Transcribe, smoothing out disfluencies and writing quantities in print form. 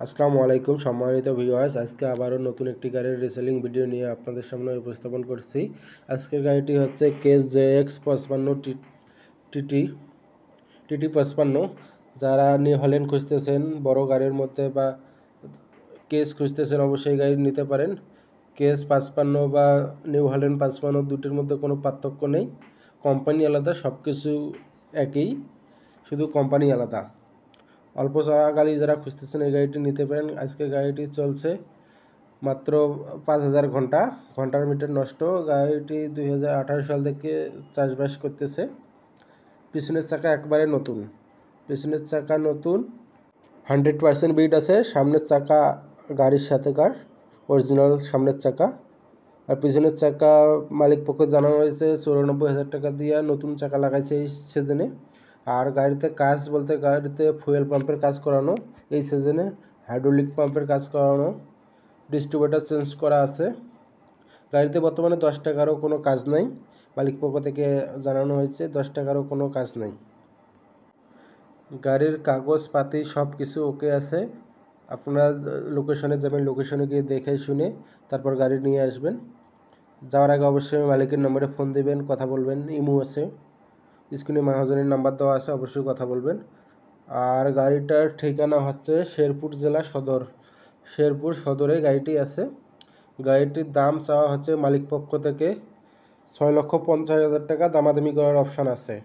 আসসালামু আলাইকুম সম্মানিত ভিউয়ার্স, আজকে আবারও নতুন একটি গাড়ির রিসেলিং ভিডিও নিয়ে আপনাদের সামনে উপস্থাপন করছি। আজকের গাড়িটি হচ্ছে কেস JX 55 টিটি টিটি 55। যারা নিউ হল্যান্ড খুঁজতেছেন বড় গাড়ির মধ্যে বা কেস খুঁজতেছেন অবশ্যই গাড়ি নিতে পারেন। কেস 55 বা নিউ হল্যান্ড 55 দুটির মধ্যে কোনো পার্থক্য নেই, কোম্পানি আলাদা, সব কিছু একই, শুধু কোম্পানি আলাদা। অল্প চড়া গাড়ি যারা খুঁজতেছেন এই গাড়িটি নিতে পারেন। আজকে গাড়িটি চলছে মাত্র 5000 ঘন্টার মিটার নষ্ট। গাড়িটি 2018 সাল থেকে চাষবাস করতেছে। পিছনের চাকা একবারে নতুন, 100% বিট আছে। সামনের চাকা গাড়ির সাথেকার অরিজিনাল সামনের চাকা, আর পিছনের চাকা মালিক পক্ষে জানানো হয়েছে 94,000 টাকা দিয়ে নতুন চাকা লাগাইছে এই সিজনে। আর গাড়িতে কাজ বলতে গাড়িতে ফুয়েল পাম্পের কাজ করানো, এই সিজনে হাইড্রোলিক পাম্পের কাজ করানো, ডিস্ট্রিবিউটার চেঞ্জ করা আছে। গাড়িতে বর্তমানে 10 টাকারও কোনো কাজ নাই, মালিক পক্ষ থেকে জানানো হয়েছে 10 টাকারও কোনো কাজ নাই। গাড়ির কাগজপাতি সব কিছু ওকে আছে। আপনারা লোকেশনে যাবেন, লোকেশনে গিয়ে দেখে শুনে তারপর গাড়ি নিয়ে আসবেন। যাওয়ার আগে অবশ্যই মালিকের নম্বরে ফোন দিবেন, কথা বলবেন। ইমো আছে, স্ক্রিনে মহাজনের নাম্বার দেওয়া আছে, অবশ্যই কথা বলবেন। আর গাড়িটার ঠিকানা হচ্ছে শেরপুর জেলা সদর, শেরপুর সদরে গাড়িটি আছে। গাড়িটির দাম চাওয়া হচ্ছে মালিক পক্ষ থেকে 6,50,000 টাকা, দামাদামি করার অপশান আছে।